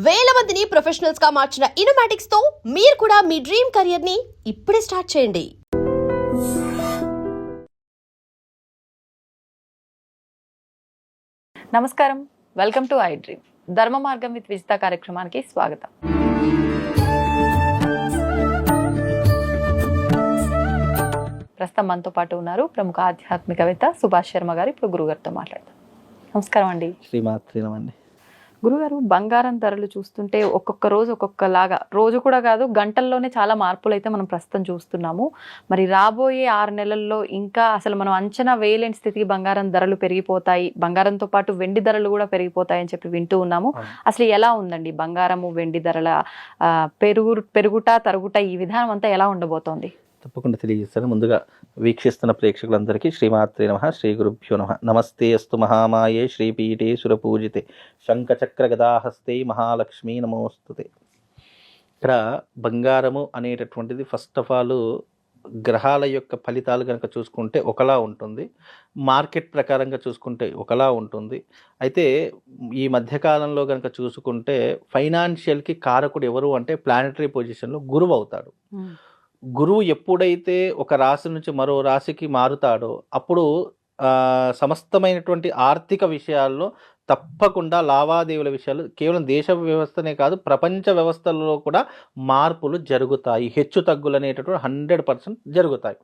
వేల మందిని ప్రొఫెషనల్స్ గా మార్చిన ఇనోమాటిక్స్ తో మీరు కూడా మీ డ్రీమ్ కెరియర్ ని ఇప్పుడే స్టార్ట్ చేయండి. నమస్కారం, వెల్కమ్ టు ఐ డ్రీమ్. ధర్మ మార్గం విత్ విజిత కార్యక్రమానికి స్వాగతం. ప్రస్తుతం మనతో పాటు ఉన్నారు ప్రముఖ ఆధ్యాత్మికవేత్త సుభాష్ శర్మ గారు. ఇప్పుడు గురుగారితో మాట్లాడతాం. నమస్కారం అండి. శ్రీమాత్రినమండి. గురుగారు, బంగారం ధరలు చూస్తుంటే ఒక్కొక్క రోజు ఒక్కొక్కలాగా, రోజు కూడా కాదు గంటల్లోనే చాలా మార్పులు అయితే మనం ప్రస్తుతం చూస్తున్నాము. మరి రాబోయే 6 నెలల్లో ఇంకా అసలు మనం అంచనా వేయలేని స్థితికి బంగారం ధరలు పెరిగిపోతాయి, బంగారంతో పాటు వెండి ధరలు కూడా పెరిగిపోతాయి అని చెప్పి వింటూ ఉన్నాము. అసలు ఎలా ఉందండి బంగారము వెండి ధరల పెరుగుట తరుగుట ఈ విధానం అంతా ఎలా ఉండబోతోంది? తప్పకుండా తెలియజేస్తాను. ముందుగా వీక్షిస్తున్న ప్రేక్షకులందరికీ శ్రీమాత్రే నమః, శ్రీ గురుభ్యో నమః. నమస్తే అస్తు మహామాయే శ్రీపీఠే సురపూజితే శంఖచక్ర గదాహస్తే మహాలక్ష్మీ నమోస్తుతే. ఇక్కడ బంగారము అనేటటువంటిది ఫస్ట్ ఆఫ్ ఆల్ గ్రహాల యొక్క ఫలితాలు కనుక చూసుకుంటే ఒకలా ఉంటుంది, మార్కెట్ ప్రకారంగా చూసుకుంటే ఒకలా ఉంటుంది. అయితే ఈ మధ్యకాలంలో కనుక చూసుకుంటే ఫైనాన్షియల్కి కారకుడు ఎవరు అంటే ప్లానటరీ పొజిషన్లో గురువు అవుతాడు. గురువు ఎప్పుడైతే ఒక రాశి నుంచి మరో రాశికి మారుతాడో అప్పుడు సమస్తమైనటువంటి ఆర్థిక విషయాల్లో తప్పకుండా లావాదేవీల విషయాలు కేవలం దేశ వ్యవస్థనే కాదు ప్రపంచ వ్యవస్థల్లో కూడా మార్పులు జరుగుతాయి. హెచ్చు తగ్గులు అనేటటువంటి 100% జరుగుతాయి.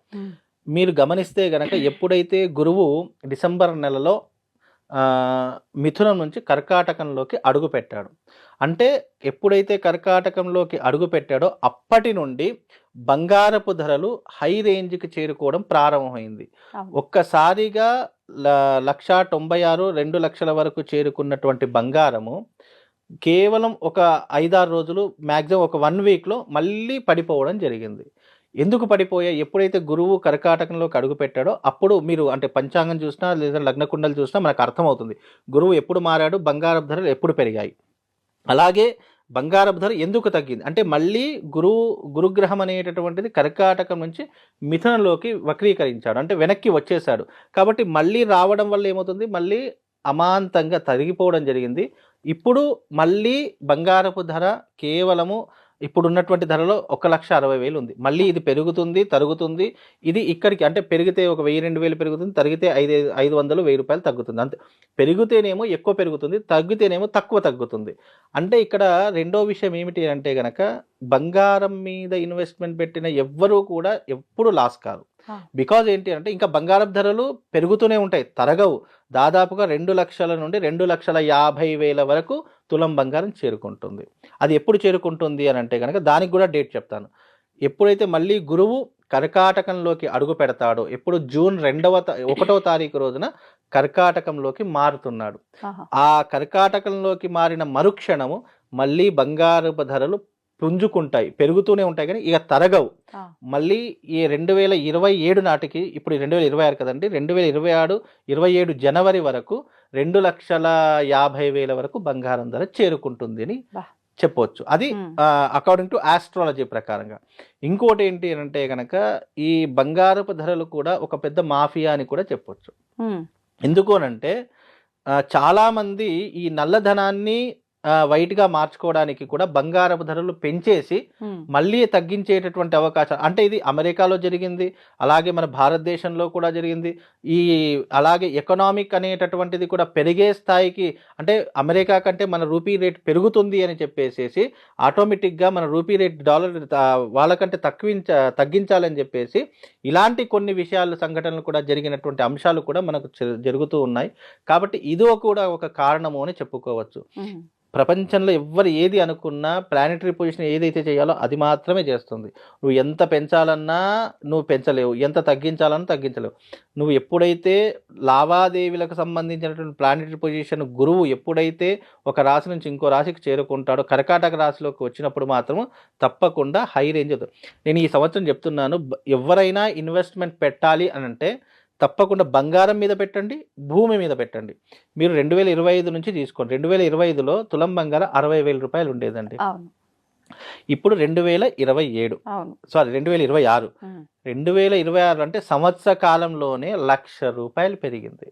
మీరు గమనిస్తే గనక ఎప్పుడైతే గురువు డిసెంబర్ నెలలో మిథునం నుంచి కర్కాటకంలోకి అడుగు పెట్టాడు అంటే ఎప్పుడైతే కర్కాటకంలోకి అడుగు పెట్టాడో అప్పటి నుండి బంగారపు ధరలు హై రేంజ్కి చేరుకోవడం ప్రారంభమైంది. ఒక్కసారిగా 1,96,000 2 లక్షల వరకు చేరుకున్నటువంటి బంగారము కేవలం ఒక 5-6 రోజులు మ్యాక్సిమం ఒక 1 వీక్లో మళ్ళీ పడిపోవడం జరిగింది. ఎందుకు పడిపోయాయి? ఎప్పుడైతే గురువు కర్కాటకంలోకి అడుగు పెట్టాడో అప్పుడు మీరు అంటే పంచాంగం చూసినా లేదా లగ్న కుండలు చూసినా మనకు అర్థమవుతుంది గురువు ఎప్పుడు మారాడు, బంగారపు ధరలు ఎప్పుడు పెరిగాయి. అలాగే బంగారపు ధర ఎందుకు తగ్గింది అంటే మళ్ళీ గురుగ్రహం అనేటటువంటిది కర్కాటకం నుంచి మిథునంలోకి వక్రీకరించాడు అంటే వెనక్కి వచ్చేసాడు. కాబట్టి మళ్ళీ రావడం వల్ల ఏమవుతుంది, మళ్ళీ అమాంతంగా తరిగిపోవడం జరిగింది. ఇప్పుడు మళ్ళీ బంగారపు ధర కేవలము ఇప్పుడు ఉన్నటువంటి ధరలో 1,60,000 ఉంది. మళ్ళీ ఇది పెరుగుతుంది తరుగుతుంది. ఇది ఇక్కడికి అంటే పెరిగితే ఒక 1,000-2,000 పెరుగుతుంది, తరిగితే 500-1,000 రూపాయలు తగ్గుతుంది. అంతే. పెరిగితేనేమో ఎక్కువ పెరుగుతుంది, తగ్గితేనేమో తక్కువ తగ్గుతుంది. అంటే ఇక్కడ రెండో విషయం ఏమిటి అంటే గనక బంగారం మీద ఇన్వెస్ట్మెంట్ పెట్టిన ఎవ్వరూ కూడా ఎప్పుడు లాస్ కాదు. బికాజ్ ఏంటి అంటే ఇంకా బంగారం ధరలు పెరుగుతూనే ఉంటాయి, తరగవు. దాదాపుగా 2 లక్షల నుండి 2,50,000 వరకు తులం బంగారం చేరుకుంటుంది. అది ఎప్పుడు చేరుకుంటుంది అని అంటే కనుక దానికి కూడా డేట్ చెప్తాను. ఎప్పుడైతే మళ్ళీ గురువు కర్కాటకంలోకి అడుగు పెడతాడో, ఎప్పుడు జూన్ 1వ తారీఖు రోజున కర్కాటకంలోకి మారుతున్నాడు. ఆ కర్కాటకంలోకి మారిన మరుక్షణము మళ్ళీ బంగారపు ధరలు పుంజుకుంటాయి, పెరుగుతూనే ఉంటాయి కానీ ఇక తరగవు. మళ్ళీ ఈ 2027 నాటికి, ఇప్పుడు 2026 కదండి, 2027 జనవరి వరకు 2,50,000 వరకు బంగారం ధర చేరుకుంటుంది అని చెప్పవచ్చు. అది అకార్డింగ్ టు ఆస్ట్రాలజీ ప్రకారంగా. ఇంకోటి ఏంటి అంటే కనుక ఈ బంగారపు ధరలు కూడా ఒక పెద్ద మాఫియా అని కూడా చెప్పొచ్చు. ఎందుకు అనంటే చాలామంది ఈ నల్లధనాన్ని వైట్గా మార్చుకోవడానికి కూడా బంగారపు ధరలు పెంచేసి మళ్ళీ తగ్గించేటటువంటి అవకాశం. అంటే ఇది అమెరికాలో జరిగింది, అలాగే మన భారతదేశంలో కూడా జరిగింది. అలాగే ఎకనామిక్ అనేటటువంటిది కూడా పెరిగే స్థాయికి అంటే అమెరికా కంటే మన రూపీ రేట్ పెరుగుతుంది అని చెప్పేసి ఆటోమేటిక్గా మన రూపీ రేట్ డాలర్ వాళ్ళకంటే తగ్గించాలని చెప్పేసి ఇలాంటి కొన్ని విషయాలు సంఘటనలు కూడా జరిగినటువంటి అంశాలు కూడా మనకు జరుగుతూ ఉన్నాయి. కాబట్టి ఇది కూడా ఒక కారణము అని చెప్పుకోవచ్చు. ప్రపంచంలో ఎవ్వరు ఏది అనుకున్నా ప్లానెటరీ పొజిషన్ ఏదైతే చేయాలో అది మాత్రమే చేస్తుంది. నువ్వు ఎంత పెంచాలన్నా నువ్వు పెంచలేవు, ఎంత తగ్గించాలన్నా తగ్గించలేవు. నువ్వు ఎప్పుడైతే లావాదేవీలకు సంబంధించినటువంటి ప్లానెటరీ పొజిషన్ గురువు ఎప్పుడైతే ఒక రాశి నుంచి ఇంకో రాశికి చేరుకుంటాడో, కర్కాటక రాశిలోకి వచ్చినప్పుడు మాత్రం తప్పకుండా హై రేంజ్ అవుతుంది. నేను ఈ సంవత్సరం చెప్తున్నాను, ఎవరైనా ఇన్వెస్ట్మెంట్ పెట్టాలి అని అంటే తప్పకుండా బంగారం మీద పెట్టండి, భూమి మీద పెట్టండి. మీరు 2025 నుంచి తీసుకోండి. 2025లో తులం బంగారం 60,000 రూపాయలు ఉండేదండి. ఇప్పుడు 2027 సారీ 2026 2026 అంటే సంవత్సర కాలంలోనే 1,00,000 రూపాయలు పెరిగింది.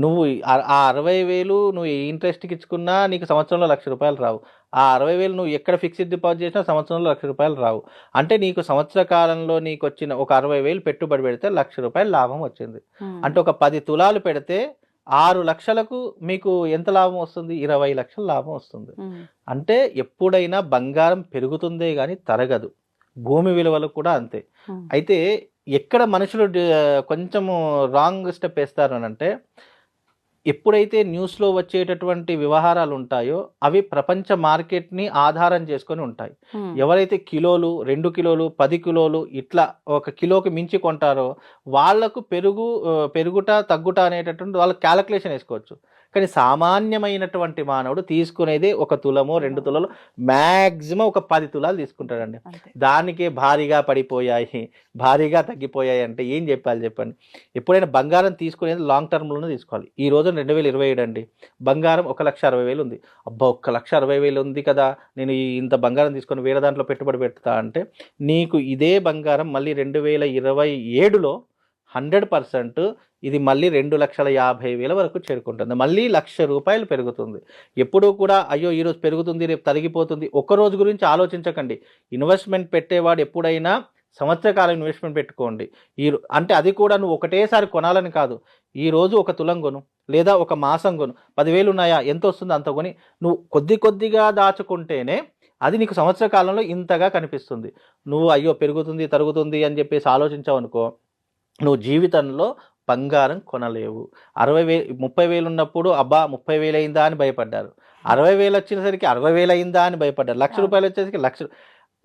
నువ్వు ఆ 60,000 నువ్వు ఇంట్రెస్ట్కి ఇచ్చుకున్నా నీకు సంవత్సరంలో ₹1,00,000 రావు. ఆ 60,000 నువ్వు ఎక్కడ ఫిక్స్డ్ డిపాజిట్ చేసినా సంవత్సరంలో ₹1,00,000 రావు. అంటే నీకు సంవత్సర కాలంలో నీకు వచ్చిన ఒక 60,000 పెట్టుబడి పెడితే ₹1,00,000 లాభం వచ్చింది. అంటే ఒక 10 తులాలు పెడితే 6 లక్షలకు మీకు ఎంత లాభం వస్తుంది? 20 లక్షల లాభం వస్తుంది. అంటే ఎప్పుడైనా బంగారం పెరుగుతుందే కానీ తరగదు. భూమి విలువలు కూడా అంతే. అయితే ఎక్కడ మనుషులు కొంచెము రాంగ్ స్టెప్ వేస్తారు అని అంటే, ఎప్పుడైతే న్యూస్లో వచ్చేటటువంటి వ్యవహారాలు ఉంటాయో అవి ప్రపంచ మార్కెట్ని ఆధారం చేసుకొని ఉంటాయి. ఎవరైతే కిలోలు, 2 కిలోలు, 10 కిలోలు ఇట్లా ఒక కిలోకి మించి కొంటారో వాళ్లకు పెరుగుట తగ్గుట అనేటటువంటి వాళ్ళు క్యాలిక్యులేషన్ వేసుకోవచ్చు. కానీ సామాన్యమైనటువంటి మానవుడు తీసుకునేది 1 తులమో 2 తులాలు, మ్యాక్సిమం ఒక 10 తులాలు తీసుకుంటాడండి. దానికే భారీగా పడిపోయాయి, భారీగా తగ్గిపోయాయి అంటే ఏం చెప్పాలి చెప్పండి. ఎప్పుడైనా బంగారం తీసుకునేది లాంగ్ టర్మ్లోనే తీసుకోవాలి. ఈ రోజు 2027 అండి, బంగారం 1,60,000 ఉంది. అబ్బా 1,60,000 ఉంది కదా, నేను ఇంత బంగారం తీసుకొని వేరే దాంట్లో పెట్టుబడి పెడతా అంటే నీకు ఇదే బంగారం మళ్ళీ 2027లో 100% ఇది మళ్ళీ 2,50,000 వరకు చేరుకుంటుంది. మళ్ళీ ₹1,00,000 పెరుగుతుంది. ఎప్పుడూ కూడా అయ్యో ఈరోజు పెరుగుతుంది రేపు తరిగిపోతుంది ఒక్కరోజు గురించి ఆలోచించకండి. ఇన్వెస్ట్మెంట్ పెట్టేవాడు ఎప్పుడైనా సంవత్సర కాలం ఇన్వెస్ట్మెంట్ పెట్టుకోండి. అంటే అది కూడా నువ్వు ఒకటేసారి కొనాలని కాదు. ఈరోజు 1 తులం కొను, లేదా ఒక మాసం కొను. 10,000 ఉన్నాయా, ఎంత వస్తుంది అంత కొని నువ్వు కొద్దిగా దాచుకుంటేనే అది నీకు సంవత్సర కాలంలో ఇంతగా కనిపిస్తుంది. నువ్వు అయ్యో పెరుగుతుంది తరుగుతుంది అని చెప్పేసి ఆలోచించావు అనుకో, నువ్వు జీవితంలో బంగారం కొనలేవు. 30,000 ఉన్నప్పుడు అబ్బా 30,000 అయిందా అని భయపడ్డారు. 60,000 వచ్చేసరికి 60,000 అయిందా అని భయపడ్డారు. ₹1,00,000 వచ్చేసరికి 1,00,000.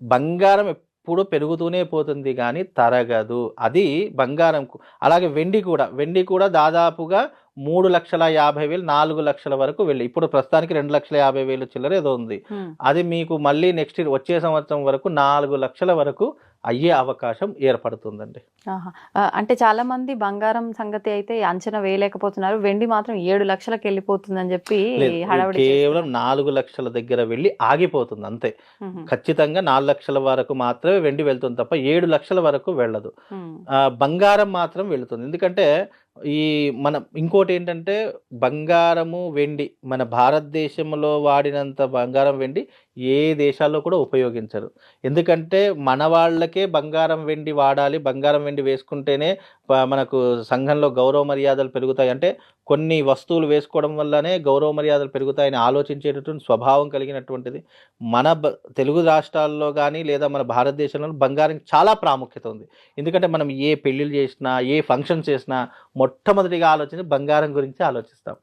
బంగారం ఎప్పుడు పెరుగుతూనే పోతుంది కానీ తరగదు. అది బంగారంకు. అలాగే వెండి కూడా దాదాపుగా 3,50,000 4 లక్షల వరకు వెళ్ళి ఇప్పుడు ప్రస్తుతానికి 2,50,000 చిల్లర ఏదో ఉంది. అది మీకు మళ్ళీ నెక్స్ట్ వచ్చే సంవత్సరం వరకు 4 లక్షల వరకు అయ్యే అవకాశం ఏర్పడుతుందండి. అంటే చాలా మంది బంగారం సంగతి అయితే అంచనా వేయలేకపోతున్నారు, వెండి మాత్రం 7 లక్షలకు వెళ్ళిపోతుందని చెప్పి కేవలం 4 లక్షల దగ్గర వెళ్ళి ఆగిపోతుంది అంతే. ఖచ్చితంగా 4 లక్షల వరకు మాత్రమే వెండి వెళ్తుంది తప్ప 7 లక్షల వరకు వెళ్ళదు. బంగారం మాత్రం వెళుతుంది. ఎందుకంటే మనం ఇంకోటి ఏంటంటే బంగారము వెండి మన భారతదేశంలో వాడినంత బంగారం వెండి ఏ దేశాల్లో కూడా ఉపయోగించరు. ఎందుకంటే మన వాళ్ళకే బంగారం వెండి వాడాలి, బంగారం వెండి వేసుకుంటేనే మనకు సంఘంలో గౌరవ మర్యాదలు పెరుగుతాయి. అంటే కొన్ని వస్తువులు వేసుకోవడం వల్లనే గౌరవ మర్యాదలు పెరుగుతాయని ఆలోచించేటటువంటి స్వభావం కలిగినటువంటిది మన తెలుగు రాష్ట్రాల్లో కానీ లేదా మన భారతదేశంలో బంగారానికి చాలా ప్రాముఖ్యత ఉంది. ఎందుకంటే మనం ఏ పెళ్ళిళ్ళు చేసినా ఏ ఫంక్షన్స్ చేసినా మొట్టమొదటిగా ఆలోచించి బంగారం గురించి ఆలోచిస్తాం.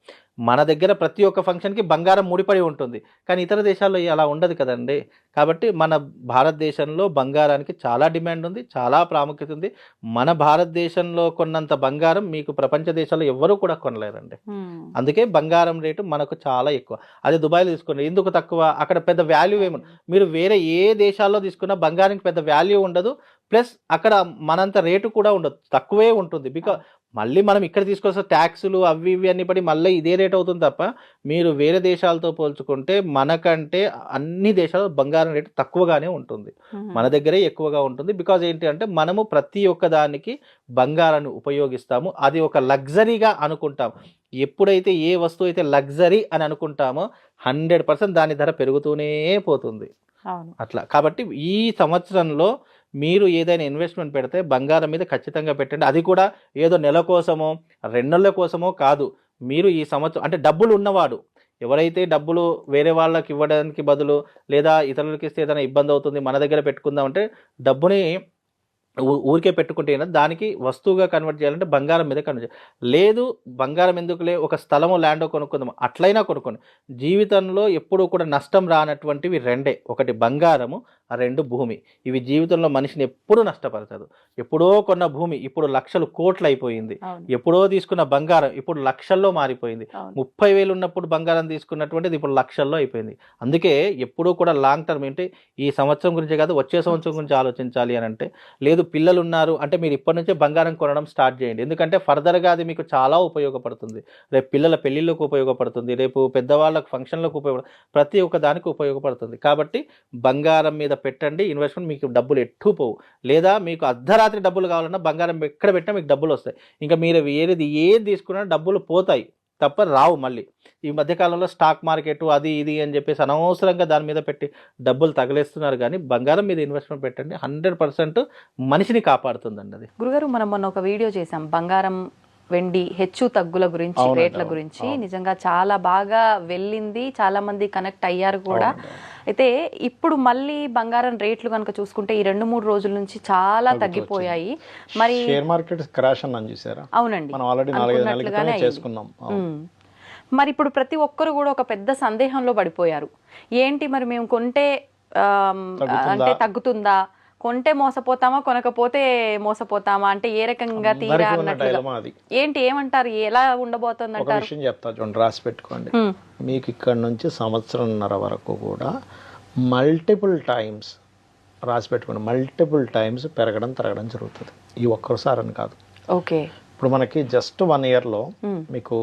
మన దగ్గర ప్రతి ఒక్క ఫంక్షన్కి బంగారం ముడిపడి ఉంటుంది, కానీ ఇతర దేశాల్లో అలా ఉండదు కదండి. కాబట్టి మన భారతదేశంలో బంగారానికి చాలా డిమాండ్ ఉంది, చాలా ప్రాముఖ్యత ఉంది. మన భారతదేశంలో కొన్నంత బంగారం మీకు ప్రపంచ దేశాల్లో ఎవ్వరూ కూడా కొనలేరండి. అందుకే బంగారం రేటు మనకు చాలా ఎక్కువ. అదే దుబాయ్లో తీసుకోండి, ఎందుకు తక్కువ? అక్కడ పెద్ద వాల్యూ ఏమి, మీరు వేరే ఏ దేశాల్లో తీసుకున్నా బంగారానికి పెద్ద వాల్యూ ఉండదు. ప్లస్ అక్కడ మనంత రేటు కూడా ఉండదు, తక్కువే ఉంటుంది. బికాజ్ మళ్ళీ మనం ఇక్కడ తీసుకొస్తే ట్యాక్సులు అవి ఇవి అన్ని పడి మళ్ళీ ఇదే రేట్ అవుతుంది తప్ప మీరు వేరే దేశాలతో పోల్చుకుంటే మనకంటే అన్ని దేశాల్లో బంగారం రేటు తక్కువగానే ఉంటుంది, మన దగ్గరే ఎక్కువగా ఉంటుంది. బికాజ్ ఏంటి అంటే మనము ప్రతి ఒక్క దానికి బంగారాన్ని ఉపయోగిస్తాము. అది ఒక లగ్జరీగా అనుకుంటాం. ఎప్పుడైతే ఏ వస్తువు అయితే లగ్జరీ అని అనుకుంటామో 100% దాని ధర పెరుగుతూనే పోతుంది. అట్లా కాబట్టి ఈ సంవత్సరంలో మీరు ఏదైనా ఇన్వెస్ట్మెంట్ పెడితే బంగారం మీద ఖచ్చితంగా పెట్టండి. అది కూడా ఏదో నెల కోసమో 2 నెలల కోసమో కాదు. మీరు ఈ సంవత్సరం అంటే డబ్బులు ఉన్నవాడు, ఎవరైతే డబ్బులు వేరే వాళ్ళకి ఇవ్వడానికి బదులు లేదా ఇతరులకి ఇస్తే ఏదైనా ఇబ్బంది అవుతుంది మన దగ్గర పెట్టుకుందాం అంటే డబ్బుని ఊరికే పెట్టుకుంటే దానికి వస్తువుగా కన్వర్ట్ చేయాలంటే బంగారం మీద కన్వర్ట్ చేయాలి. లేదు బంగారం ఎందుకులే ఒక స్థలము ల్యాండ్ కొనుక్కుందాం అట్లయినా కొనుక్కోండి. జీవితంలో ఎప్పుడూ కూడా నష్టం రానటువంటివి రెండే, ఒకటి బంగారము, 2 భూమి. ఇవి జీవితంలో మనిషిని ఎప్పుడూ నష్టపరచదు. ఎప్పుడో కొన్న భూమి ఇప్పుడు లక్షలు కోట్లు అయిపోయింది, ఎప్పుడో తీసుకున్న బంగారం ఇప్పుడు లక్షల్లో మారిపోయింది. 30,000 ఉన్నప్పుడు బంగారం తీసుకున్నటువంటిది ఇప్పుడు లక్షల్లో అయిపోయింది. అందుకే ఎప్పుడూ కూడా లాంగ్ టర్మ్ ఏంటి ఈ సంవత్సరం గురించే కాదు వచ్చే సంవత్సరం గురించి ఆలోచించాలి అని అంటే, లేదు పిల్లలు ఉన్నారు అంటే మీరు ఇప్పటి నుంచే బంగారం కొనడం స్టార్ట్ చేయండి. ఎందుకంటే ఫర్దర్గా అది మీకు చాలా ఉపయోగపడుతుంది. రేపు పిల్లల పెళ్లిళ్ళకు ఉపయోగపడుతుంది, రేపు పెద్దవాళ్ళకు ఫంక్షన్లకు ఉపయోగపడుతుంది, ప్రతి ఒక్క దానికి ఉపయోగపడుతుంది. కాబట్టి బంగారం మీద పెట్టండి ఇన్వెస్ట్మెంట్, మీకు డబ్బులు ఎట్టు పోవు. లేదా మీకు అర్ధరాత్రి డబ్బులు కావాలన్నా బంగారం ఎక్కడ పెట్టినా మీకు డబ్బులు వస్తాయి. ఇంకా మీరు ఏది తీసుకున్నా డబ్బులు పోతాయి తప్ప రావు మళ్ళీ. ఈ మధ్యకాలంలో స్టాక్ మార్కెట్ అది ఇది అని చెప్పేసి అనవసరంగా దాని మీద పెట్టి డబ్బులు తగిలేస్తున్నారు. కానీ బంగారం మీద ఇన్వెస్ట్మెంట్ పెట్టండి, 100% మనిషిని కాపాడుతుందండి అది. గురుగారు, మనం మొన్న ఒక వీడియో చేసాం బంగారం వెండి హెచ్చు తగ్గుల గురించి, రేట్ల గురించి. నిజంగా చాలా బాగా వెళ్ళింది, చాలా మంది కనెక్ట్ అయ్యారు కూడా. అయితే ఇప్పుడు మళ్ళీ బంగారం రేట్లు కనుక చూసుకుంటే ఈ 2-3 రోజుల నుంచి చాలా తగ్గిపోయాయి. మరి షేర్ మార్కెట్ క్రాష్ అన్నాను చూసారా? అవునండి, మనం ఆల్రెడీ 4-5 నెలల క్రితమే చేసుకున్నాం. మరి ఇప్పుడు ప్రతి ఒక్కరు కూడా ఒక పెద్ద సందేహంలో పడిపోయారు. ఏంటి మరి మేము కొంటే అంటే తగ్గుతుందా, కొంటే మోసపోతామా, కొనకపోతే మోసపోతామా, అంటే ఏ రకంగా తీరా అన్నట్లుగా ఏంటి, ఏమంటారు, ఎలా ఉండబోతుంది అంటారు? విషయం చెప్తా చూడండి, రాసి పెట్టుకోండి. మీకు ఇక్కడ నుంచి 1.5 వరకు కూడా మల్టిపుల్ టైమ్స్ రాసి పెట్టుకోండి, మల్టిపుల్ టైమ్స్ పెరగడం తరగడం జరుగుతుంది. ఈ ఒక్కసారి అని కాదు. ఓకే, ఇప్పుడు మనకి జస్ట్ 1 ఇయర్లో మీకు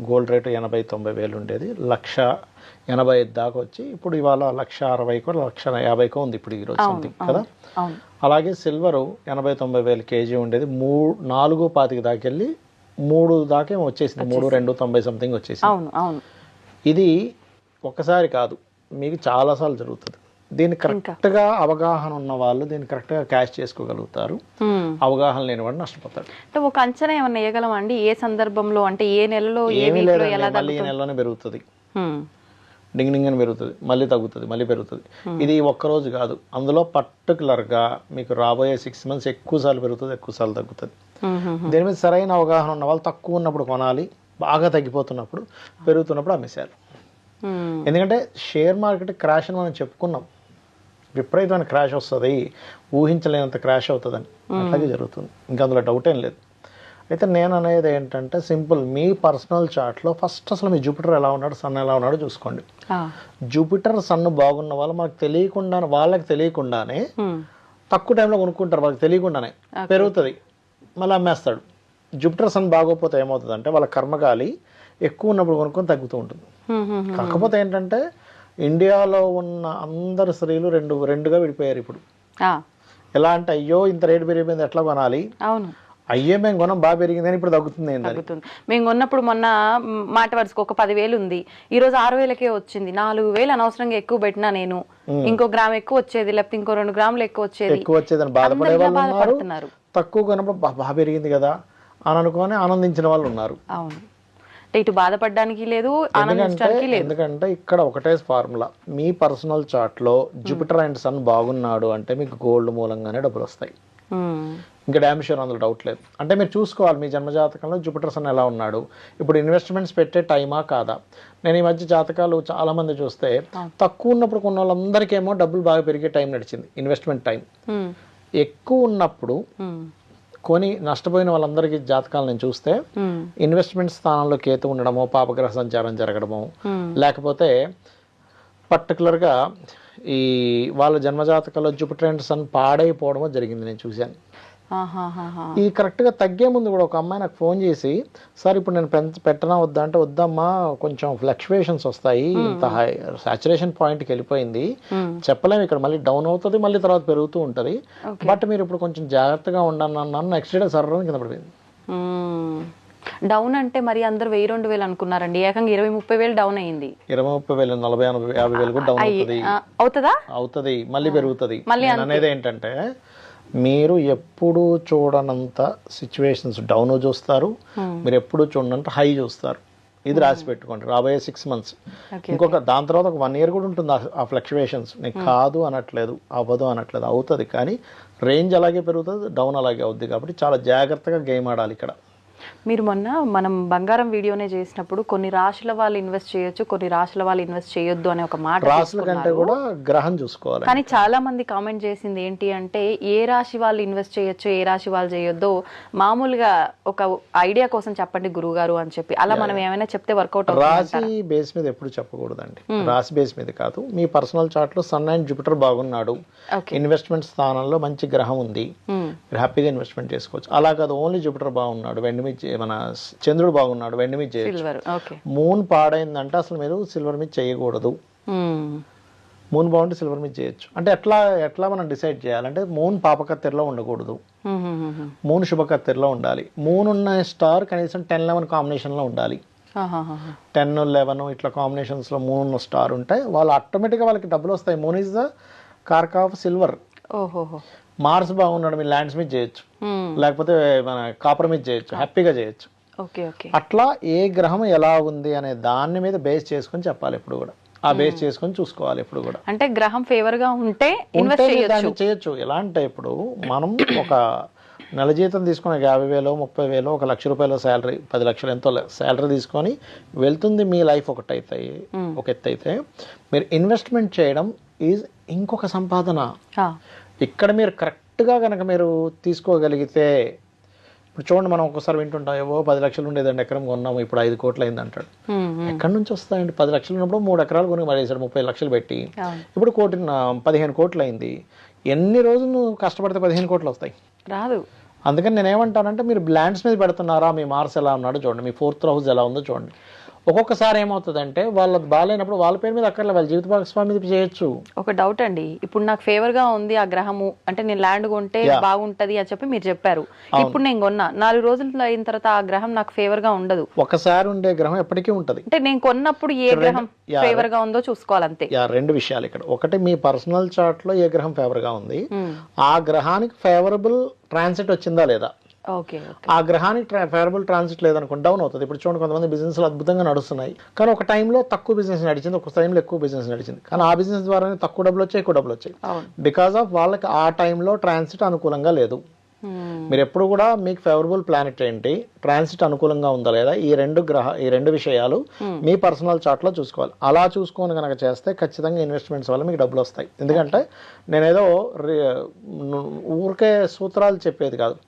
గోల్డ్ రేటు 80-90 వేలు ఉండేది, 1,85,000 దాకా వచ్చి ఇప్పుడు ఇవాళ 1,60,000 1,50,000 ఉంది ఇప్పుడు ఈరోజు సంథింగ్ కదా. అలాగే సిల్వరు 80-90 వేలు కేజీ ఉండేది 4,25 దాకా వెళ్ళి 3 దాకా వచ్చేసింది, 3,290 సంథింగ్ వచ్చేసింది. ఇది ఒక్కసారి కాదు, మీకు చాలాసార్లు జరుగుతుంది. దీన్ని కరెక్ట్గా అవగాహన ఉన్న వాళ్ళు దీన్ని కరెక్ట్గా క్యాష్ చేసుకోగలుగుతారు, అవగాహన లేని వాడు నష్టపోతాడు. అంటే ఒక అంచనా ఏమన్నా వేయగలం అండి, ఏ సందర్భంలో, అంటే ఏ నెలలో, ఏమీ లేదండి, మళ్ళీ ఈ నెలలోనే పెరుగుతుంది, డింగ్ అని పెరుగుతుంది, మళ్ళీ తగ్గుతుంది, మళ్ళీ పెరుగుతుంది. ఇది ఒక్కరోజు కాదు, అందులో పర్టికులర్గా మీకు రాబోయే 6 months ఎక్కువసార్లు పెరుగుతుంది, ఎక్కువసార్లు తగ్గుతుంది. దీని మీద సరైన అవగాహన ఉన్న వాళ్ళు తక్కువ ఉన్నప్పుడు కొనాలి, బాగా తగ్గిపోతున్నప్పుడు పెరుగుతున్నప్పుడు అమ్మేశారు. ఎందుకంటే షేర్ మార్కెట్ క్రాష్ అని మనం చెప్పుకున్నాం, విపరీతమైన క్రాష్ వస్తుంది, ఊహించలేనంత క్రాష్ అవుతుందని, అట్లాగే జరుగుతుంది, ఇంకా అందులో డౌట్ ఏం లేదు. అయితే నేను అనేది ఏంటంటే సింపుల్, మీ పర్సనల్ చార్ట్లో ఫస్ట్ అసలు మీ జూపిటర్ ఎలా ఉన్నాడు, సన్ ఎలా ఉన్నాడో చూసుకోండి. జూపిటర్ సన్ బాగున్న వాళ్ళు వాళ్ళకి తెలియకుండానే తక్కువ టైంలో కొనుక్కుంటారు, వాళ్ళకి తెలియకుండానే పెరుగుతుంది, మళ్ళీ అమ్మేస్తాడు. జూపిటర్ సన్ బాగోకపోతే ఏమవుతుంది అంటే వాళ్ళ కర్మగాలి ఎక్కువ ఉన్నప్పుడు కొనుక్కొని తగ్గుతూ ఉంటుంది. కాకపోతే ఏంటంటే ఇండియాలో ఉన్న అందరు స్త్రీలు రెండుగా విడిపోయారు ఇప్పుడు. ఎలా అంటే అయ్యో ఇంత రేటు పెరిగిపోయింది ఎట్లా కొనాలి, అయ్యే మేము కొనం బాగా పెరిగింది అని ఇప్పుడు తగ్గుతుంది. మేము కొన్నప్పుడు మొన్న మాట వరుసకు ఒక 10,000 ఉంది, ఈ రోజు 6,000కే వచ్చింది. 4,000 అనవసరంగా ఎక్కువ పెట్టినా నేను, ఇంకో గ్రామ్ ఎక్కువ వచ్చేది, లేకపోతే ఇంకో 2 గ్రాములు ఎక్కువ వచ్చేది అని బాధపడే వాళ్ళు ఉన్నారు. తక్కువ కొన్నప్పుడు బాగా పెరిగింది కదా అని అనుకొని ఆనందించిన వాళ్ళు ఉన్నారు. అవును, ఇటు బాధపడడానికి లేదు, ఆనందించడానికి లేదు. ఎందుకంటే ఇక్కడ ఒకటే ఫార్ములా, మీ పర్సనల్ చార్ట్ లో జూపిటర్ అండ్ సన్ బాగున్నాడు అంటే మీకు గోల్డ్ మూలంగానే డబ్బులు వస్తాయి, ఇంకా డ్యామ్ షూర్, అందులో డౌట్ లేదు. అంటే మీరు చూసుకోవాలి మీ జన్మజాతకంలో జూపిటర్ సన్ ఎలా ఉన్నాడు, ఇప్పుడు ఇన్వెస్ట్మెంట్స్ పెట్టే టైమా కాదా. నేను ఈ మధ్య జాతకాలు చాలా మంది చూస్తే తక్కువ ఉన్నప్పుడు కొన్న వాళ్ళందరికేమో డబ్బులు బాగా పెరిగే టైం నడిచింది, ఇన్వెస్ట్మెంట్ టైం. ఎక్కువ ఉన్నప్పుడు కొని నష్టపోయిన వాళ్ళందరికీ జాతకాలు నేను చూస్తే ఇన్వెస్ట్మెంట్ స్థానంలో కేతు ఉండడమో, పాపగ్రహ సంచారం జరగడమో, లేకపోతే పర్టికులర్గా ఈ వాళ్ళ జన్మజాతకాల్లో జూపిటర్ అండ్ సన్ పాడైపోవడమో జరిగింది, నేను చూశాను. ఈ కరెక్ట్గా తగ్గే ముందు కూడా ఒక అమ్మాయి నాకు ఫోన్ చేసి, సార్ ఇప్పుడు నేను పెట్టనా వద్దా అంటే, వద్దమ్మా కొంచెం ఫ్లక్చువేషన్స్ వస్తాయి, ఇంత హై సాచురేషన్ పాయింట్కి వెళ్ళిపోయింది, చెప్పలేము, ఇక్కడ మళ్ళీ డౌన్ అవుతుంది, మళ్ళీ తర్వాత పెరుగుతూ ఉంటుంది, బట్ మీరు ఇప్పుడు కొంచెం జాగ్రత్తగా ఉండండి అన్నాను. నెక్స్ట్ డే సర్రని కింద పడిపోయింది. డౌన్ అంటే మరి అందరు 1,000-2,000 అనుకున్నారండి, ఏకంగా 20-30 వేలు డౌన్ అయింది. 20-30 వేలు, 40-50 వేలు కూడా డౌన్ అవుతుంది, మళ్ళీ పెరుగుతుంది. అనేది ఏంటంటే మీరు ఎప్పుడు చూడనంత సిచ్యువేషన్స్ డౌన్ చూస్తారు, మీరు ఎప్పుడు చూడనంత హై చూస్తారు. ఇది రాసి పెట్టుకోండి, రాబోయే 6 months. ఇంకొక దాని తర్వాత ఒక 1 year కూడా ఉంటుంది ఆ ఫ్లక్చువేషన్స్. నేను కాదు అనట్లేదు, అవ్వదు అనట్లేదు, అవుతుంది, కానీ రేంజ్ అలాగే పెరుగుతుంది, డౌన్ అలాగే అవుద్ది. కాబట్టి చాలా జాగ్రత్తగా గేమ్ ఆడాలి ఇక్కడ. మీరు మొన్న మనం బంగారం వీడియోనే చేసినప్పుడు కొన్ని రాశుల వాళ్ళు ఇన్వెస్ట్ చేయొచ్చు, కొన్ని రాశుల వాళ్ళు ఇన్వెస్ట్ చేయొద్దు అనే ఒక మాట, రాశుల కంటే కూడా గ్రహం చూసుకోవాలి. కానీ చాలా మంది కామెంట్ చేసింది ఏంటి అంటే, ఏ రాశి వాళ్ళు ఇన్వెస్ట్ చేయొచ్చు, ఏ రాశి వాళ్ళు చేయొద్దో మామూలుగా ఒక ఐడియా కోసం చెప్పండి గురుగారు అని చెప్పి, అలా మనం ఏమైనా చెప్తే వర్కౌట్ అవుతుంది? రాశి బేస్ మీద ఎప్పుడు చెప్పకూడదండి, రాశి బేస్ మీద కాదు. మీ పర్సనల్ చార్ట్ లో సన్ అండ్ జూపిటర్ బాగున్నాడు, ఇన్వెస్ట్మెంట్ స్థానంలో మంచి గ్రహం ఉంది, మీరు హ్యాపీగా ఇన్వెస్ట్మెంట్ చేసుకోవచ్చు. అలా కాదు ఓన్లీ జూపిటర్ బాగున్నాడు, వెండి మీద మన చంద్రుడు బాగున్నాడు, వెండి మీద చేయొచ్చు. మూన్ పాడైందంటే అసలు మీరు సిల్వర్ మీద చేయకూడదు. మూన్ బాగుంటే సిల్వర్ మీద చేయొచ్చు. అంటే ఎట్లా మనం డిసైడ్ చేయాలంటే మూన్ పాపకత్తెరలో ఉండకూడదు, మూన్ శుభకత్తెరలో ఉండాలి. మూన్ ఉన్న స్టార్ కనీసం 10-11 కాంబినేషన్లో ఉండాలి. 10-11 ఇట్లా కాంబినేషన్స్లో మూన్ ఉన్న స్టార్ ఉంటే వాళ్ళు ఆటోమేటిక్గా వాళ్ళకి డబ్బులు వస్తాయి. Moon is the cork of silver. Mars బాగున్నాడు, మీరు ల్యాండ్స్ మీద చేయొచ్చు, లేకపోతే మన కాపర్ మీద చేయొచ్చు, హ్యాపీగా చేయొచ్చు. అట్లా ఏ గ్రహం ఎలా ఉంది అనే దాని మీద బేస్ చేసుకొని చెప్పాలి ఎప్పుడు కూడా. ఆ బేస్ చేసుకొని చూసుకోవాలి ఎప్పుడు కూడా. అంటే గ్రహం ఫేవర్ గా ఉంటే దాన్ని చేయొచ్చు. ఎలా అంటే ఇప్పుడు మనం ఒక నెల జీతం తీసుకుని 50,000, 30,000, 1 లక్ష రూపాయల శాలరీ, 10 లక్షలు ఎంతో శాలరీ తీసుకొని వెళ్తుంది మీ లైఫ్ ఒక ఎత్తు అయితే, మీరు ఇన్వెస్ట్మెంట్ చేయడం ఈజ్ ఇంకొక సంపాదన. ఇక్కడ మీరు కరెక్ట్గా కనుక మీరు తీసుకోగలిగితే, ఇప్పుడు చూడండి మనం ఒక్కసారి వింటుంటాం, ఏవో 10 లక్షలు ఉండేదండి ఎకరం కొన్నాము, ఇప్పుడు 5 కోట్లు అయింది అంటాడు. ఎక్కడి నుంచి వస్తాయండి? 10 లక్షలు ఉన్నప్పుడు 3 ఎకరాలు కొని మరేసాడు 30 లక్షలు పెట్టి, ఇప్పుడు 15 కోట్లు అయింది. ఎన్ని రోజులు నువ్వు కష్టపడితే 15 కోట్లు వస్తాయి? రాదు. అందుకని నేనేమంటానంటే, మీరు ల్యాండ్స్ మీద పెడుతున్నారా, మీ మార్స్ ఎలా ఉన్నాడో చూడండి, మీ 4th హౌస్ ఎలా ఉందో చూడండి. ఒక్కొక్కసారి ఏమవుతుందంటే వాళ్ళకి బాగాలేనప్పుడు వాళ్ళ పేరు మీద అక్కర్లే, వాళ్ళ జీవిత భాగస్వామి మీద చేయొచ్చు. ఒక డౌట్ అండి, ఇప్పుడు నాకు ఫేవర్ గా ఉంది ఆ గ్రహము, అంటే నేను ల్యాండ్ కొంటే బాగుంటది అని చెప్పి మీరు చెప్పారు. ఇప్పుడు నేను కొన్నా 4 రోజులు అయిన తర్వాత ఆ గ్రహం నాకు ఫేవర్ గా ఉండదు. ఒకసారి ఉండే గ్రహం ఎప్పటికీ ఉంటది. అంటే నేను కొన్నప్పుడు ఏ గ్రహం ఫేవర్ గా ఉందో చూసుకోవాలి అంతే. 2 విషయాలు ఇక్కడ. ఒకటి, మీ పర్సనల్ చార్ట్ లో ఏ గ్రహం ఫేవర్ గా ఉంది, ఆ గ్రహానికి ఫేవరబుల్ ట్రాన్సిట్ వచ్చిందా లేదా. ఆ గ్రహానికి ఫేవరబుల్ ట్రాన్సిట్ లేదనుకోండి డౌన్ అవుతుంది. ఇప్పుడు చూడండి, కొంతమంది బిజినెస్లు అద్భుతంగా నడుస్తున్నాయి, కానీ ఒక టైంలో తక్కువ బిజినెస్ నడిచింది, ఒక టైంలో ఎక్కువ బిజినెస్ నడిచింది. కానీ ఆ బిజినెస్ ద్వారానే తక్కువ డబ్బులు వచ్చాయి, ఎక్కువ డబ్బులు వచ్చాయి. బికాస్ ఆఫ్ వాళ్ళకి ఆ టైంలో ట్రాన్సిట్ అనుకూలంగా లేదు. మీరు ఎప్పుడు కూడా మీకు ఫేవరబుల్ ప్లానెట్ ఏంటి, ట్రాన్సిట్ అనుకూలంగా ఉందా లేదా, ఈ రెండు విషయాలు మీ పర్సనల్ చార్ట్ లో చూసుకోవాలి. అలా చూసుకొని కనుక చేస్తే ఖచ్చితంగా ఇన్వెస్ట్మెంట్స్ వల్ల మీకు డబ్బులు వస్తాయి. ఎందుకంటే నేనేదో ఊరికే సూత్రాలు చెప్పేది కాదు.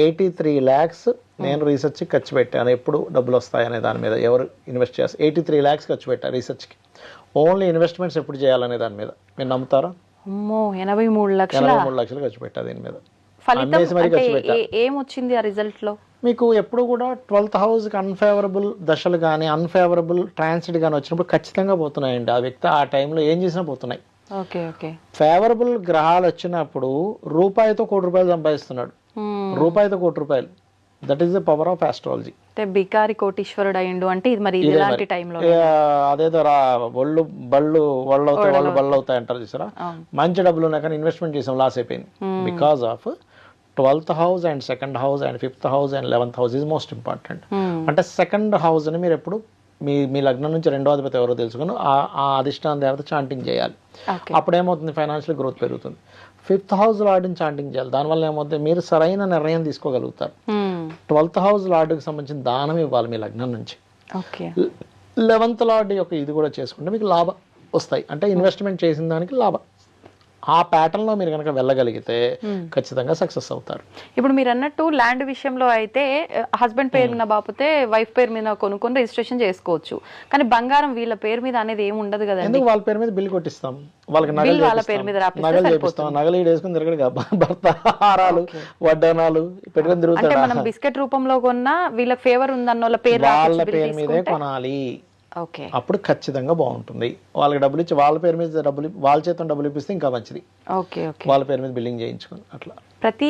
83 lakhs నేను రీసెర్చ్కి ఖర్చు పెట్టాను, ఎప్పుడు డబ్బులు వస్తాయనే దాని మీద. ఎవరు ఇన్వెస్ట్ చేస్తారు? 83 lakhs ఖర్చు పెట్టారు రీసెర్చ్కి. ఓన్లీ ఇన్వెస్ట్మెంట్స్ ఎప్పుడు చేయాలనే దాని మీద. మీరు నమ్ముతారా? 83 లక్షలు ఖర్చు పెట్టా దీని మీద. ఏమొచ్చింది ఆ రిజల్ట్ లో? మీకు ఎప్పుడు కూడా 12th హౌస్కి అన్ఫేవరబుల్ దశలు కానీ అన్ఫేవరబుల్ ట్రాన్సిట్ కానీ వచ్చినప్పుడు ఖచ్చితంగా పోతున్నాయండి. ఆ వ్యక్తి ఆ టైంలో ఏం చేసినా పోతున్నాయి. ఫేవరబుల్ గ్రహాలు వచ్చినప్పుడు రూపాయితో ₹1 కోటి సంపాదిస్తున్నాడు, రూపాయితో ₹1 కోటి. That is the power of astrology. బికారి కోటీశ్వరుడు అయ్యిండు అంటే ఇది మరి ఇలాంటి టైంలో అదేదో బళ్ళు అవుతాయి అంటారు చూసారా. మంచి డబ్బులు ఉన్నాయి కానీ ఇన్వెస్ట్మెంట్ చేసాం, లాస్ అయిపోయింది. Because of 12th house and 2nd house and 5th house and 11th house is most important. అంటే 2nd హౌస్ ని మీరు ఎప్పుడు మీ లగ్నం నుంచి 2వ అధిపతి ఎవరో తెలుసుకుని ఆ అధిష్టాన దేవత చాంటింగ్ చేయాలి. అప్పుడు ఏమవుతుంది? ఫైనాన్షియల్ గ్రోత్ పెరుగుతుంది. 5th హౌస్ లార్డ్ని చాంటింగ్ చేయాలి. దానివల్ల ఏమవుతుంది? మీరు సరైన నిర్ణయం తీసుకోగలుగుతారు. 12th హౌస్ లార్డ్కి సంబంధించిన దానం ఇవ్వాలి మీ లగ్నం నుంచి. 11th లార్డ్ యొక్క ఇది కూడా చేసుకుంటే మీకు లాభం వస్తాయి. అంటే ఇన్వెస్ట్మెంట్ చేసిన దానికి లాభం. ఆ ప్యాటర్న్ లో మీరు కనుక వెళ్ళగలిగితే ఖచ్చితంగా సక్సెస్ అవుతారు. ఇప్పుడు మీరు అన్నట్టు ల్యాండ్ విషయంలో అయితే హస్బెండ్ పేరు మీద బాపుతే వైఫ్ పేరు మీద కొనుక్కొని రిజిస్ట్రేషన్ చేసుకోవచ్చు. కానీ బంగారం వీళ్ళ పేరు మీద అనేది ఏమి ఉండదు కదా. ఎందుకు? వాళ్ళ పేరు మీద బిల్ కొట్టిస్తాం, వాళ్ళకి వాళ్ళ పేరు మీద నగలు చేపిస్తాం, నగలు వేసుకుని తిరగడు భర్త, హారాలు వడ్డానాలు పెట్టుకుని తిరుగుతాడు. అంటే మనం బిస్కెట్ రూపంలో కొన్నా వీళ్ళకి ఫేవర్ ఉందన్న వాళ్ళ పేరు మీదే కొనాలి. అప్పుడు ఖచ్చితంగా బాగుంటుంది. వాళ్ళకి డబ్బులు ఇచ్చి వాళ్ళ పేరు మీద వాళ్ళ చేత డబ్బులు ఇప్పిస్తే ఇంకా మంచిది. వాళ్ళ పేరు మీద బిల్లింగ్ చేయించుకుని అట్లా. ప్రతి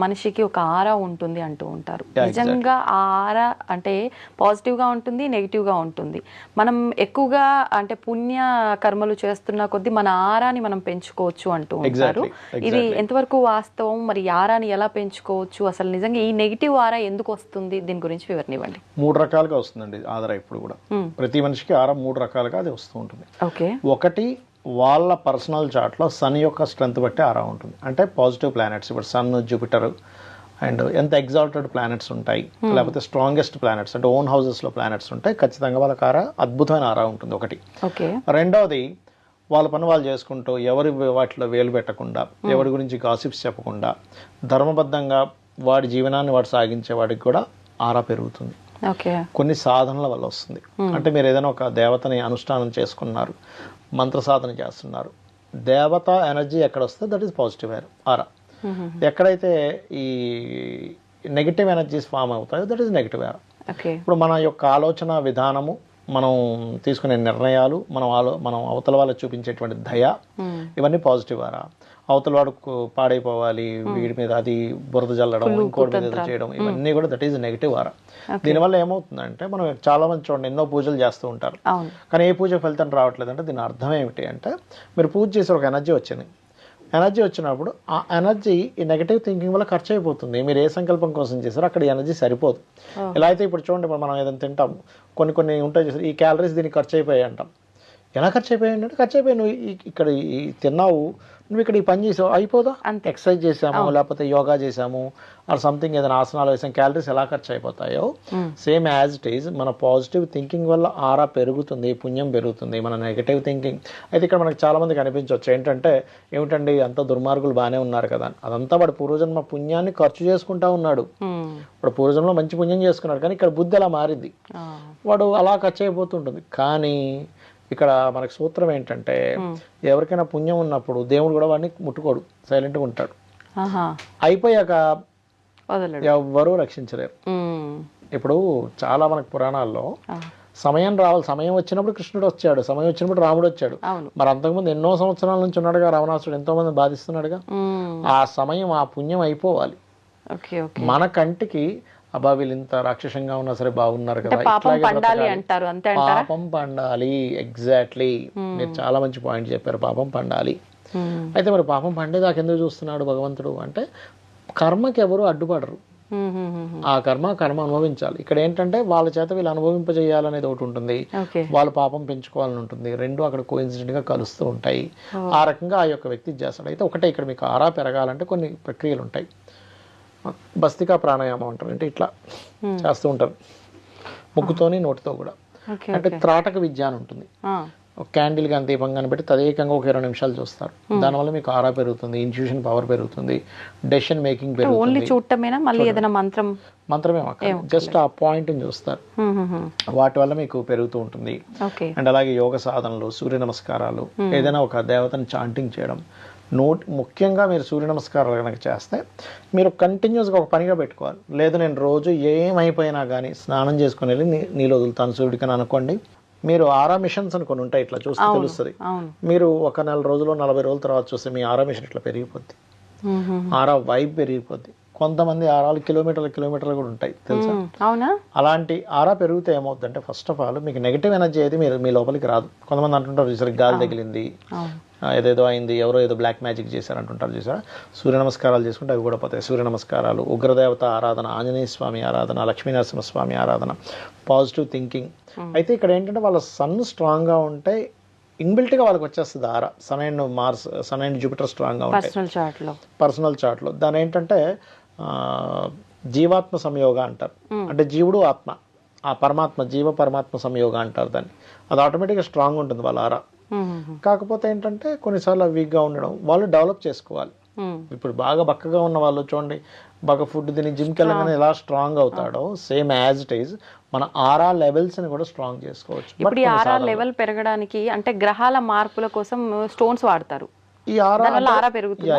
మనిషికి ఒక ఆరా ఉంటుంది అంటూ ఉంటారు. నిజంగా ఆ ఆరా అంటే పాజిటివ్ గా ఉంటుంది, నెగిటివ్ గా ఉంటుంది. మనం ఎక్కువగా అంటే పుణ్య కర్మలు చేస్తున్న కొద్దీ మన ఆరాని మనం పెంచుకోవచ్చు అంటూ ఉంటారు. ఇది ఎంతవరకు వాస్తవం? మరి ఆరాని ఎలా పెంచుకోవచ్చు? అసలు నిజంగా ఈ నెగిటివ్ ఆరా ఎందుకు వస్తుంది? దీని గురించి వివరణ ఇవ్వండి. 3 రకాలుగా వస్తుందండి ఆరా. ఇప్పుడు కూడా ప్రతి మనిషికి ఆరా 3 రకాలుగా అది వస్తూ ఉంటుంది. ఒకటి, వాళ్ళ పర్సనల్ చార్ట్లో సన్ యొక్క స్ట్రెంత్ బట్టి ఆరా ఉంటుంది. అంటే పాజిటివ్ ప్లానెట్స్, ఇప్పుడు సన్, జూపిటర్ అండ్ ఎంత ఎగ్జాల్టెడ్ ప్లానెట్స్ ఉంటాయి, లేకపోతే స్ట్రాంగెస్ట్ ప్లానెట్స్ అంటే ఓన్ హౌసెస్లో ప్లానెట్స్ ఉంటాయి, ఖచ్చితంగా వాళ్ళకి ఆరా అద్భుతమైన ఆరా ఉంటుంది. ఒకటి. రెండవది, వాళ్ళ పని వాళ్ళు చేసుకుంటూ ఎవరి వాటిలో వేలు పెట్టకుండా, ఎవరి గురించి గాసిప్స్ చెప్పకుండా ధర్మబద్ధంగా వాడి జీవనాన్ని వాడు సాగించే వాడికి కూడా ఆరా పెరుగుతుంది. కొన్ని సాధనల వల్ల వస్తుంది. అంటే మీరు ఏదైనా ఒక దేవతని అనుష్ఠానం చేసుకున్నారు, మంత్ర సాధన చేస్తున్నారు, దేవత ఎనర్జీ ఎక్కడ వస్తే దట్ ఈస్ పాజిటివ్ ఆరా. ఎక్కడైతే ఈ నెగిటివ్ ఎనర్జీస్ ఫామ్ అవుతాయో దట్ ఈస్ నెగిటివ్ ఆరా. ఇప్పుడు మన యొక్క ఆలోచన విధానము, మనం తీసుకునే నిర్ణయాలు, మనం అవతల వాళ్ళకి చూపించేటువంటి దయ, ఇవన్నీ పాజిటివ్ ఆరా. అవతల వాడుకు పాడైపోవాలి, వీడి మీద అది బురద జల్లడం, ఇంకోటి మీద ఏదో చేయడం, ఇవన్నీ కూడా దట్ ఈజ్ నెగిటివ్ ఆరా. దీనివల్ల ఏమవుతుందంటే మనం చాలా మంది చూడండి ఎన్నో పూజలు చేస్తూ ఉంటారు, కానీ ఏ పూజ ఫలితం రావట్లేదు అంటే దీని అర్థం ఏమిటి అంటే మీరు పూజ చేసే ఒక ఎనర్జీ వచ్చింది. ఎనర్జీ వచ్చినప్పుడు ఆ ఎనర్జీ ఈ నెగిటివ్ థింకింగ్ వల్ల ఖర్చు అయిపోతుంది. మీరు ఏ సంకల్పం కోసం చేశారో అక్కడ ఎనర్జీ సరిపోదు. ఎలా అయితే ఇప్పుడు చూడండి, ఇప్పుడు మనం ఏదైనా తింటాము, కొన్ని ఉంటాయి చేస్తారు, ఈ క్యాలరీస్ దీనికి ఖర్చు అయిపోయాయి అంటాం. ఎలా ఖర్చు అయిపోయాయి అంటే ఖర్చు అయిపోయి నువ్వు ఇక్కడ తిన్నావు, నువ్వు ఇక్కడ ఈ పని చేసావు, అయిపోదా? ఎక్సర్సైజ్ చేసాము, లేకపోతే యోగా చేసాము, ఆర్ సంథింగ్ ఏదైనా ఆసనాలు వేసాం, క్యాలరీస్ ఎలా ఖర్చు అయిపోతాయో సేమ్ యాజ్ ఇట్ ఈజ్ మన పాజిటివ్ థింకింగ్ వల్ల ఆరా పెరుగుతుంది, పుణ్యం పెరుగుతుంది. మన నెగిటివ్ థింకింగ్ అయితే ఇక్కడ మనకు చాలా మందికి అనిపించవచ్చు ఏంటంటే, ఏమిటండి అంత దుర్మార్గులు బాగానే ఉన్నారు కదా, అదంతా వాడు పూర్వజన్మ పుణ్యాన్ని ఖర్చు చేసుకుంటా ఉన్నాడు. వాడు పూర్వజన్మలో మంచి పుణ్యం చేసుకున్నాడు, కానీ ఇక్కడ బుద్ధి అలా మారింది, వాడు అలా ఖర్చు అయిపోతుంటుంది. కానీ ఇక్కడ మనకు సూత్రం ఏంటంటే, ఎవరికైనా పుణ్యం ఉన్నప్పుడు దేవుడు కూడా వాడిని ముట్టుకోడు, సైలెంట్గా ఉంటాడు. అయిపోయాక ఎవ్వరూ రక్షించలేరు. ఇప్పుడు చాలా మనకు పురాణాల్లో సమయం వచ్చినప్పుడు కృష్ణుడు వచ్చాడు, సమయం వచ్చినప్పుడు రాముడు వచ్చాడు. మరి అంతకుముందు ఎన్నో సంవత్సరాల నుంచి ఉన్నాడుగా రావణాసుడు, ఎంతో మంది బాధిస్తున్నాడుగా. ఆ సమయం ఆ పుణ్యం అయిపోవాలి. మన కంటికి అబ్బా వీళ్ళు ఇంత రాక్షసంగా ఉన్నా సరే బాగున్నారు కదా, పాపం పండాలి. ఎగ్జాక్ట్లీ, మీరు చాలా మంచి పాయింట్ చెప్పారు, పాపం పండాలి. అయితే మరి పాపం పండేదాకా ఎందుకు చూస్తున్నాడు భగవంతుడు అంటే, కర్మకి ఎవరు అడ్డుపడరు, ఆ కర్మ అనుభవించాలి. ఇక్కడ ఏంటంటే వాళ్ళ చేత వీళ్ళు అనుభవింపజేయాలనేది ఒకటి ఉంటుంది, వాళ్ళు పాపం పెంచుకోవాలని ఉంటుంది, రెండు అక్కడ కోఇన్సిడెంట్ గా కలుస్తూ ఉంటాయి. ఆ రకంగా ఆ యొక్క వ్యక్తి చేస్తాడు. అయితే ఒకటే, ఇక్కడ మీకు ఆరా పెరగాలంటే కొన్ని ప్రక్రియలు ఉంటాయి. భస్తికా ప్రాణాయామం అంటారు, అంటే ఇట్లా చేస్తూ ఉంటారు ముక్కుతోని నోటితో కూడా. అంటే త్రాటక విద్య అని ఉంటుంది, క్యాండిల్ కానీ దీపం కానీ పెట్టి తదేకంగా ఒక 20 నిమిషాలు చూస్తారు. దానివల్ల మీకు ఆరా పెరుగుతుంది, ఇన్ట్యూషన్ పవర్ పెరుగుతుంది, డెసిషన్ మేకింగ్ పెరుగుతుంది. మంత్రమే జస్ట్ ఆ పాయింట్ చూస్తారు, వాటి వల్ల మీకు పెరుగుతూ ఉంటుంది. అండ్ అలాగే యోగ సాధనలు, సూర్య నమస్కారాలు, ఏదైనా ఒక దేవతని చాంటింగ్ చేయడం, ముఖ్యంగా మీరు సూర్య నమస్కారాలు కనుక చేస్తే మీరు కంటిన్యూస్గా ఒక పనిగా పెట్టుకోవాలి. లేదు నేను రోజు ఏమైపోయినా కానీ స్నానం చేసుకుని వెళ్ళి నీళ్ళు వదులుతాను సూర్యుడికని అనుకోండి. మీరు ఆరా మిషన్స్ అని కొన్ని ఉంటాయి, ఇట్లా చూస్తే తెలుస్తుంది. మీరు ఒక 4 రోజులు 40 రోజుల తర్వాత చూస్తే మీ ఆరా మిషన్ ఇట్లా పెరిగిపోద్ది, ఆరా వైబ్ పెరిగిపోద్ది. కొంతమంది ఆరాలు కిలోమీటర్లు కూడా ఉంటాయి తెలుసా. అలాంటి ఆరా పెరిగితే ఏమవుతుందంటే, ఫస్ట్ ఆఫ్ ఆల్ మీకు నెగిటివ్ ఎనర్జీ అయితే మీ లోపలికి రాదు. కొంతమంది అంటుంటారు చూసారు, గాలి తగిలింది, ఏదేదో అయింది, ఎవరో ఏదో బ్లాక్ మ్యాజిక్ చేశారంటుంటారు చూసారా. సూర్య నమస్కారాలు చేసుకుంటే అవి కూడా పోతాయి. సూర్య నమస్కారాలు, ఉగ్రదేవత ఆరాధన, ఆంజనేయ స్వామి ఆరాధన, లక్ష్మీనరసింహస్వామి ఆరాధన, పాజిటివ్ థింకింగ్. అయితే ఇక్కడ ఏంటంటే వాళ్ళ సన్ స్ట్రాంగ్గా ఉంటే ఇన్బిల్ట్గా వాళ్ళకి వచ్చేస్తుంది aura. Sun and Mars, sun and Jupiter స్ట్రాంగ్గా ఉంటాయి పర్సనల్ చార్ట్లో. దాని ఏంటంటే జీవాత్మ సంయోగ అంటారు, అంటే జీవుడు ఆత్మ, ఆ పరమాత్మ పరమాత్మ సంయోగ అంటారు దాన్ని. అది ఆటోమేటిక్గా స్ట్రాంగ్ ఉంటుంది వాళ్ళ ఆరా. కాకపోతే ఏంటంటే కొన్నిసార్లు వీక్గా ఉండడం, వాళ్ళు డెవలప్ చేసుకోవాలి. ఇప్పుడు బాగా బక్కగా ఉన్న వాళ్ళు చూడండి, బాగా ఫుడ్ తిని జిమ్కి వెళ్ళగానే ఎలా స్ట్రాంగ్ అవుతాడో, సేమ్ యాజ్ ఇట్ ఈజ్ మన ఆరా లెవెల్స్ ని కూడా స్ట్రాంగ్ చేసుకోవచ్చు. ఇప్పుడు ఈ ఆరా లెవెల్ పెరగడానికి అంటే గ్రహాల మార్పుల కోసం స్టోన్స్ వాడతారు. ఈ ఆరా పెరుగుతుంది.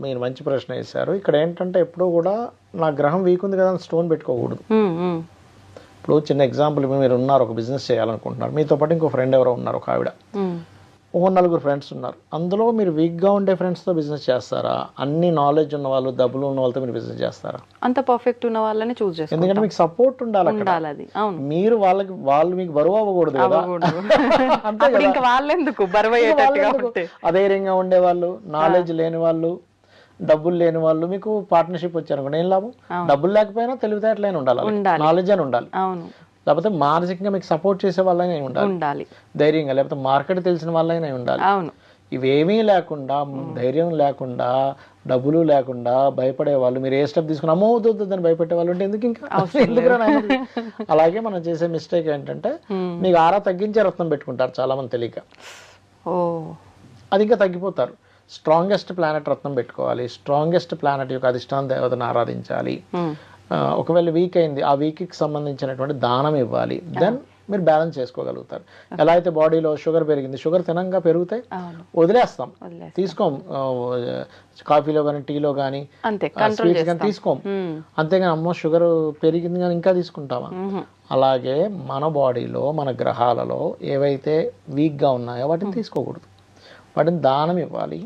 మీరు మంచి ప్రశ్న వేశారు. ఇక్కడ ఏంటంటే ఎప్పుడు కూడా నా గ్రహం వీక్ ఉంది కదా స్టోన్ పెట్టుకోకూడదు. ఇప్పుడు చిన్న ఎగ్జాంపుల్, మీరు ఉన్నారు ఒక బిజినెస్ చేయాలనుకుంటున్నారు, మీతో పాటు ఇంకో ఫ్రెండ్ ఎవరో ఉన్నారు, ఒక ఆవిడ, ఓ 4 ఫ్రెండ్స్ ఉన్నారు. అందులో మీరు వీక్గా ఉండే ఫ్రెండ్స్తో బిజినెస్ చేస్తారా, అన్ని నాలెడ్జ్ ఉన్న వాళ్ళు, డబ్బులు ఉన్న వాళ్ళతో మీరు బిజినెస్ చేస్తారా? అంత పర్ఫెక్ట్ ఉన్న వాళ్ళని చూస్ చేస్తారు, ఎందుకంటే మీకు సపోర్ట్ ఉండాలి. మీరు వాళ్ళు మీకు బరువు అవ్వకూడదు కదా. అధైర్యంగా ఉండే వాళ్ళు, నాలెడ్జ్ లేని వాళ్ళు, డబ్బులు లేని వాళ్ళు మీకు పార్ట్నర్షిప్ వచ్చారనుకోండి, ఏం లాభం? డబ్బులు లేకపోయినా తెలివితేటలైన ఉండాలి, నాలెడ్జ్ అని ఉండాలి, లేకపోతే మానసికంగా మీకు సపోర్ట్ చేసే వాళ్ళైనా ఉండాలి, ధైర్యంగా, లేకపోతే మార్కెట్ తెలిసిన వాళ్ళైనా ఉండాలి. ఇవేమీ లేకుండా, ధైర్యం లేకుండా, డబ్బులు లేకుండా భయపడే వాళ్ళు, మీరు ఏ స్టెప్ తీసుకుని అమ్మో వద్దని భయపెట్టే వాళ్ళు ఉంటే ఎందుకు ఇంకా ఎందుకు? అలాగే మనం చేసే మిస్టేక్ ఏంటంటే, మీకు ఆరా తగ్గించే రత్నం పెట్టుకుంటారు చాలా మంది తెలియక, అది ఇంకా తగ్గిపోతారు. స్ట్రాంగెస్ట్ ప్లానెట్ రత్నం పెట్టుకోవాలి, స్ట్రాంగెస్ట్ ప్లానెట్ యొక్క అధిష్టాన దేవతను ఆరాధించాలి. ఒకవేళ వీక్ అయింది, ఆ వీక్కి సంబంధించినటువంటి దానం ఇవ్వాలి, దెన్ మీరు బ్యాలెన్స్ చేసుకోగలుగుతారు. ఎలా అయితే బాడీలో షుగర్ పెరిగింది, షుగర్ తినంగా పెరిగితే వదిలేస్తాం, తీసుకోం. కాఫీలో కానీ టీలో కానీ స్వీట్స్ కానీ తీసుకోం. అంతేగాని అమ్మో షుగర్ పెరిగింది కానీ ఇంకా తీసుకుంటామా? అలాగే మన బాడీలో మన గ్రహాలలో ఏవైతే వీక్గా ఉన్నాయో వాటిని తీసుకోకూడదు, వాటిని దానం ఇవ్వాలి.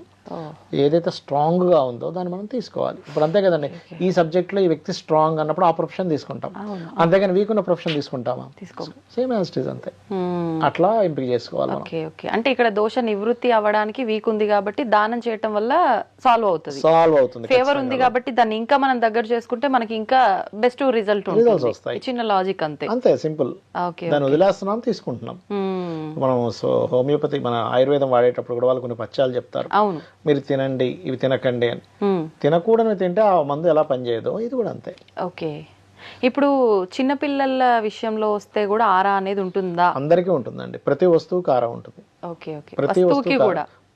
ఏదైతే స్ట్రాంగ్గా ఉందో దాన్ని మనం తీసుకోవాలి. ఇప్పుడు అంతే కదండి, ఈ సబ్జెక్ట్లో ఈ వ్యక్తి స్ట్రాంగ్ అన్నప్పుడు ఆ ప్రొఫెషన్ తీసుకుంటాం, అంతేగాని వీక్ ఉన్న ప్రొఫెషన్ తీసుకుంటామా? సేమ్ యాజ్ ఇట్ ఈజ్, అంతే. అట్లా ఎంపిక చేసుకోవాలి. ఓకే ఓకే, అంటే ఇక్కడ దోష నివృత్తి అవ్వడానికి వీక్ ఉంది కాబట్టి దానం చేయటం వల్ల సాల్వ్ అవుతుంది. ఫేవర్ ఉంది కాబట్టి దాన్ని ఇంకా మనం దగ్గర చేసుకుంటే మనకి ఇంకా బెస్ట్ రిజల్ట్ వస్తాయి. చిన్న లాజిక్ అంతే, అంతే సింపుల్. దాన్ని వదిలేస్తున్నాం, తీసుకుంటున్నాం. మనం హోమియోపతి మన ఆయుర్వేదం వాడేటప్పుడు కూడా వాళ్ళు కొన్ని పచ్చాలు చెప్తారు, అవును మీరు తినండి ఇవి తినకండి అని. తినకూడని తింటే ఆ మందు ఎలా పనిచేయదో ఇది కూడా అంతే. ఓకే, ఇప్పుడు చిన్నపిల్లల విషయంలో వస్తే కూడా ఆరా అనేది ఉంటుందా? అందరికీ ఉంటుందండి, ప్రతి వస్తువుకి ఆరా ఉంటుంది. ఓకే ఓకే, ప్రతి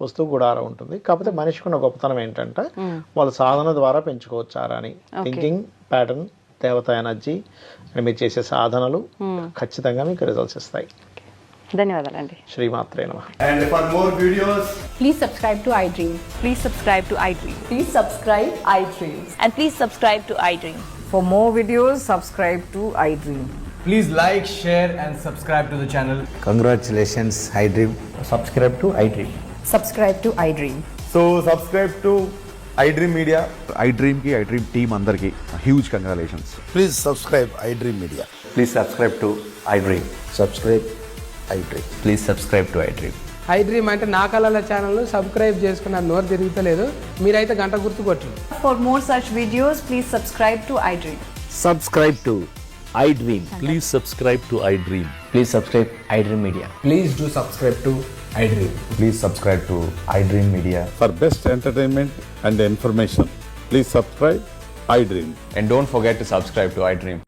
వస్తువు కూడా ఆరా ఉంటుంది. కాకపోతే మనిషికి ఉన్న గొప్పతనం ఏంటంటే వాళ్ళ సాధన ద్వారా పెంచుకోవచ్చు ఆరాని. థింకింగ్ ప్యాటర్న్, దేవత ఎనర్జీ, మీరు చేసే సాధనలు ఖచ్చితంగా మీకు రిజల్ట్స్ ఇస్తాయి. ధన్యవాదాలండి. శ్రీమాత్రే నమః. And for more videos, Please subscribe to iDream. Please subscribe to iDream. Please subscribe iDream. And please subscribe to iDream. For more videos, subscribe to iDream. please like, share and subscribe to the channel. Congratulations, iDream. Subscribe to iDream. Subscribe to iDream. So subscribe to iDream Media. iDream team అందరికి huge congratulations. Please subscribe iDream Media. Please subscribe to iDream. Subscribe iDream. Please subscribe to iDream. iDream అంటే నా కళల ఛానల్ను subscribe చేసుకున్న నోరు తిరుగుతలేదు, మీరైతే గంట గుర్తు కొట్టండి. For more such videos, please subscribe to iDream. Subscribe to iDream. Please subscribe to iDream. Please subscribe iDream Media. Please do subscribe to iDream. Please subscribe to iDream Media. For best entertainment and information, please subscribe iDream. And don't forget to subscribe to iDream.